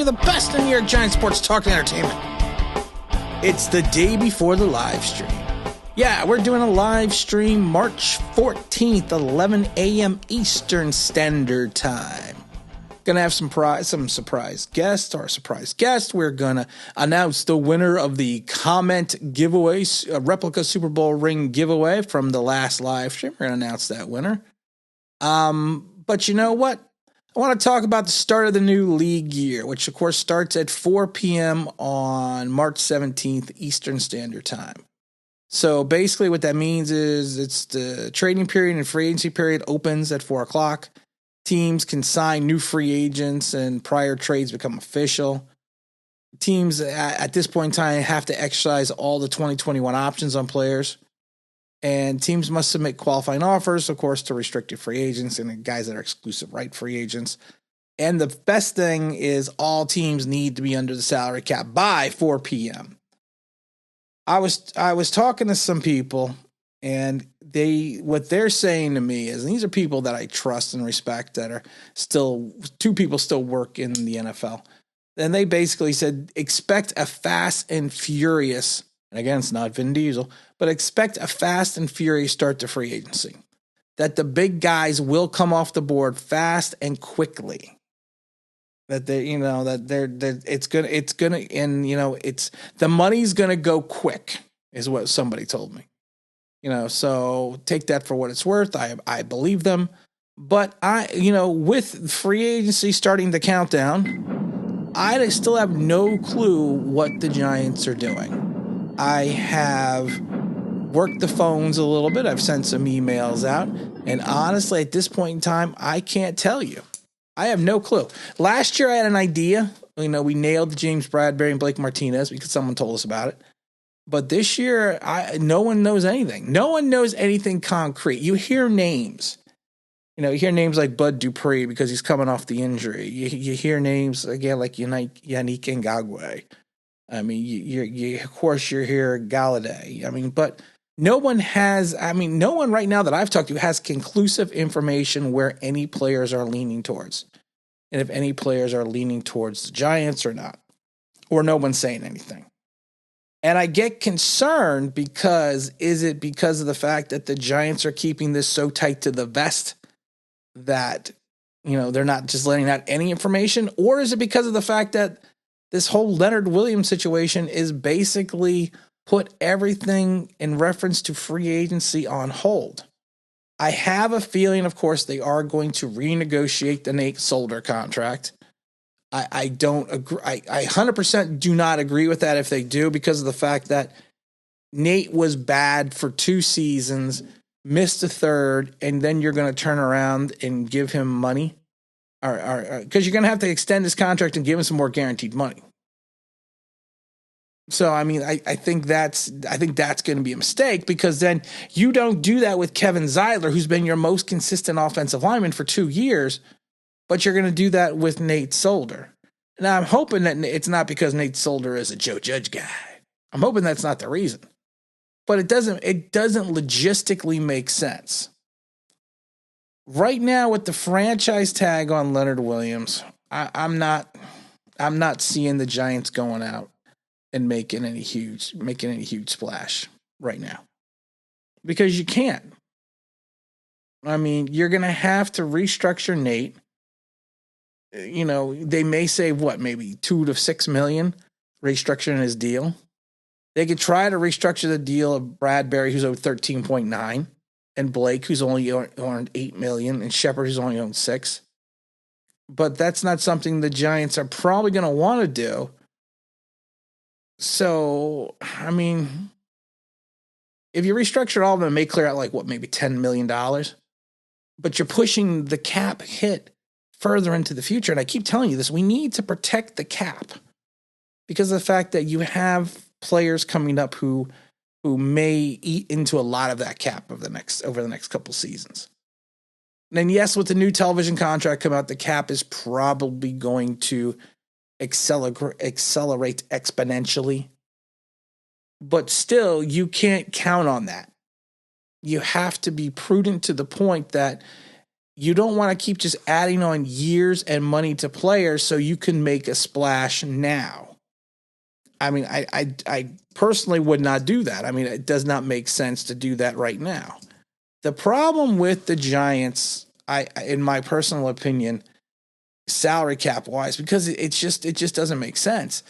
you the best in New York Giants sports talk and entertainment. It's the day before the live stream. Yeah, we're doing a live stream March 14th, 11 a.m. Eastern Standard Time. Gonna have some surprise guests. Our surprise guest, we're gonna announce the winner of the comment giveaway, replica Super Bowl ring giveaway from the last live stream. We're gonna announce that winner. But you know what? I want to talk about the start of the new league year, which of course starts at 4 p.m. on March 17th Eastern Standard Time. So basically what that means is it's the trading period and free agency period opens at 4 o'clock. Teams can sign new free agents and prior trades become official. Teams at this point in time have to exercise all the 2021 options on players. And teams must submit qualifying offers, of course, to restricted free agents and guys that are exclusive right free agents. And the best thing is all teams need to be under the salary cap by 4 p.m. I was talking to some people, and what they're saying to me is, and these are people that I trust and respect that are still, two people still work in the NFL. And they basically said, expect a fast and furious, and again, it's not Vin Diesel, but expect a fast and furious start to free agency. That the big guys will come off the board fast and quickly. That the money's gonna go quick, is what somebody told me. So take that for what it's worth. I believe them, but with free agency starting the countdown, I still have no clue what the Giants are doing. I have worked the phones a little bit. I've sent some emails out, and honestly, at this point in time, I can't tell you. I have no clue. Last year, I had an idea. We nailed James Bradberry and Blake Martinez because someone told us about it. But this year, no one knows anything. No one knows anything concrete. You hear names. You hear names like Bud Dupree because he's coming off the injury. You hear names, again, like Yannick Ngakoue. I mean, of course, you're here Galladay. I mean, but no one right now that I've talked to has conclusive information where any players are leaning towards. And if any players are leaning towards the Giants or not. Or no one's saying anything. And I get concerned because is it because of the fact that the Giants are keeping this so tight to the vest that, they're not just letting out any information? Or is it because of the fact that this whole Leonard Williams situation is basically put everything in reference to free agency on hold? I have a feeling, of course, they are going to renegotiate the Nate Solder contract. I don't agree. I 100% do not agree with that if they do, because of the fact that Nate was bad for 2 seasons, missed a third, and then you're going to turn around and give him money, or because you're going to have to extend his contract and give him some more guaranteed money. So, I mean, I think that's going to be a mistake, because then you don't do that with Kevin Zeitler, who's been your most consistent offensive lineman for 2 years, but you're going to do that with Nate Solder. Now, I'm hoping that it's not because Nate Solder is a Joe Judge guy. I'm hoping that's not the reason. But it doesn't logistically make sense. Right now, with the franchise tag on Leonard Williams, I'm not seeing the Giants going out and making any huge splash right now, because you can't. I mean, you're going to have to restructure Nate. They may save maybe $2 to $6 million restructuring his deal. They could try to restructure the deal of Bradberry, who's owed 13.9, and Blake, who's only earned $8 million, and Shepard, who's only owned $6 million. But that's not something the Giants are probably going to want to do. So, I mean, if you restructure all of them, it may clear out maybe $10 million. But you're pushing the cap hit further into the future. And I keep telling you this, we need to protect the cap because of the fact that you have players coming up who may eat into a lot of that cap over the next couple seasons. And then, yes, with the new television contract come out, the cap is probably going to accelerate exponentially. But still, you can't count on that. You have to be prudent to the point that You don't want to keep just adding on years and money to players so you can make a splash now. I mean, I personally would not do that. I mean, it does not make sense to do that right now. The problem with the Giants, in my personal opinion, salary cap wise, because it just doesn't make sense.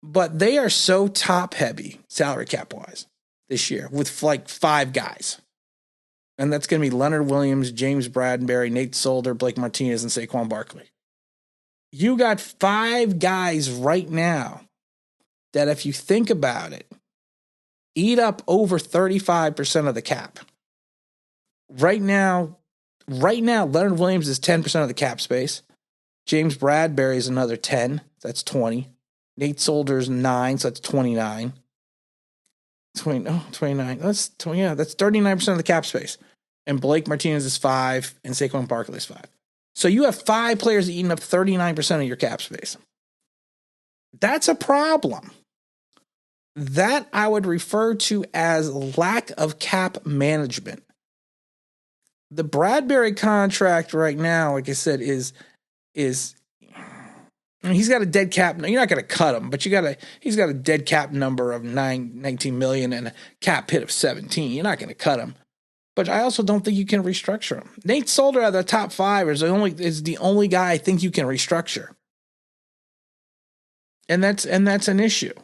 But they are so top heavy salary cap wise this year with like 5 guys. And that's going to be Leonard Williams, James Bradbury, Nate Solder, Blake Martinez, and Saquon Barkley. You got 5 guys right now that, if you think about it, eat up over 35% of the cap. Right now, Leonard Williams is 10% of the cap space. James Bradbury is another 10. That's 20. Nate Solder's 9, so that's 29. 29. That's 20, yeah, that's 39% of the cap space. And Blake Martinez is 5, and Saquon Barkley is 5. So you have 5 players eating up 39% of your cap space. That's a problem. That I would refer to as lack of cap management. The Bradbury contract right now, like I said, is I mean, he's got a dead cap. You're not going to cut him, but he's got a dead cap number of 19 million and a cap hit of 17. You're not going to cut him. But I also don't think you can restructure him. Nate Solder out of the top 5 is the only guy I think you can restructure. And that's an issue.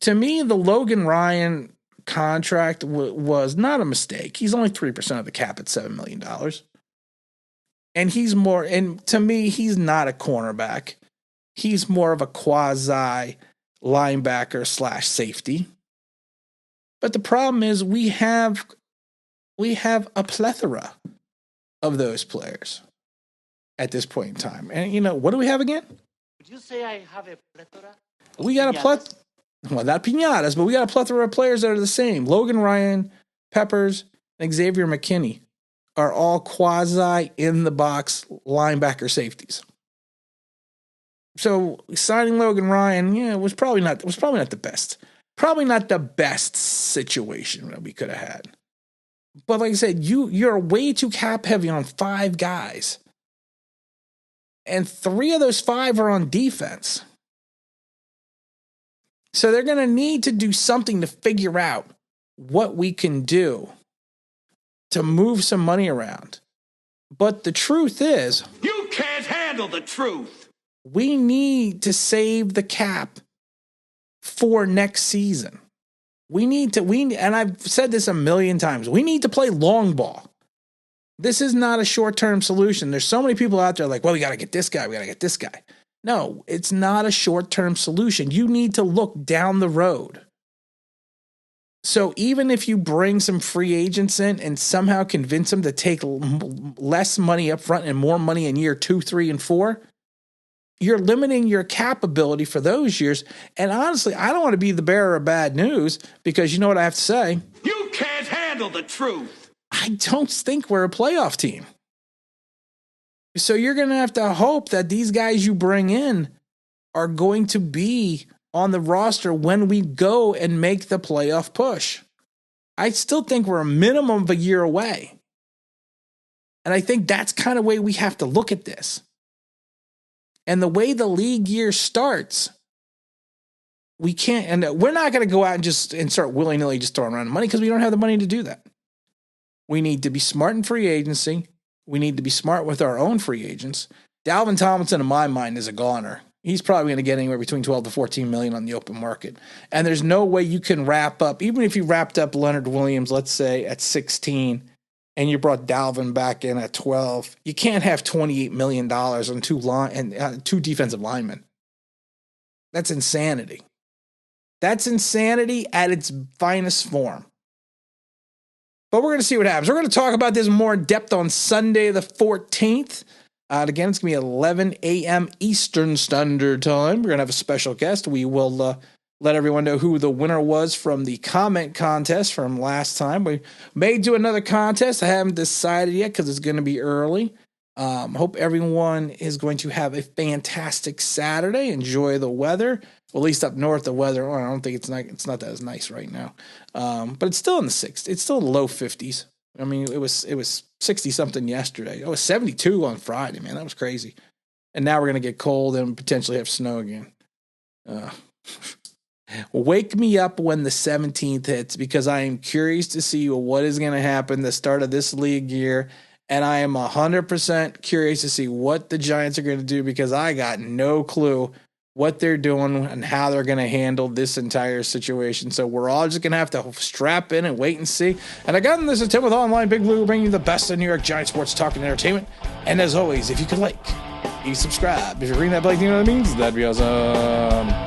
To me, the Logan Ryan contract was not a mistake. He's only 3% of the cap at $7 million. And to me, he's not a cornerback. He's more of a quasi linebacker / safety. But the problem is we have a plethora of those players at this point in time. And what do we have again? Would you say I have a plethora? We got a plethora. Well, not piñatas, but we got a plethora of players that are the same. Logan Ryan, Peppers, and Xavier McKinney are all quasi in the box linebacker safeties. So signing Logan Ryan, was probably not the best. Probably not the best situation that we could have had. But like I said, you're way too cap heavy on 5 guys. And 3 of those 5 are on defense. So they're going to need to do something to figure out what we can do to move some money around. But the truth is, you can't handle the truth. We need to save the cap for next season. And I've said this a million times, we need to play long ball. This is not a short-term solution. There's so many people out there like, well, we got to get this guy. We got to get this guy. No, it's not a short-term solution. You need to look down the road. So even if you bring some free agents in and somehow convince them to take less money up front and more money in year 2, 3, and 4, you're limiting your cap ability for those years. And honestly, I don't want to be the bearer of bad news because you know what I have to say? You can't handle the truth. I don't think we're a playoff team. So you're going to have to hope that these guys you bring in are going to be on the roster when we go and make the playoff push. I still think we're a minimum of a year away. And I think that's kind of the way we have to look at this. And the way the league year starts, we can't, and we're not going to go out and start willy-nilly just throwing around money because we don't have the money to do that. We need to be smart in free agency. We need to be smart with our own free agents. Dalvin Tomlinson, in my mind, is a goner. He's probably going to get anywhere between 12 to 14 million on the open market. And there's no way you can wrap up, even if you wrapped up Leonard Williams, let's say at 16, and you brought Dalvin back in at 12, you can't have $28 million on 2 defensive linemen. That's insanity. That's insanity at its finest form. But we're going to see what happens. We're going to talk about this more in depth on Sunday the 14th. Again, it's going to be 11 a.m. Eastern Standard Time. We're going to have a special guest. We will let everyone know who the winner was from the comment contest from last time. We may do another contest. I haven't decided yet because it's going to be early. Hope everyone is going to have a fantastic Saturday. Enjoy the weather. Well, at least up north, the weather, I don't think it's not that as nice right now. But it's still in the 60s. It's still in the low 50s. I mean, it was 60 something yesterday. It was 72 on Friday, man. That was crazy. And now we're gonna get cold and potentially have snow again. Wake me up when the 17th hits, because I am curious to see what is going to happen the start of this league year. And I am 100% curious to see what the Giants are going to do, because I got no clue what they're doing and how they're going to handle this entire situation. So we're all just going to have to strap in and wait and see. And again, this is Tim with Online Big Blue, bringing you the best of New York Giants sports talk and entertainment. And as always, if you could you subscribe. If you ring that bell, you know what it means? That'd be awesome.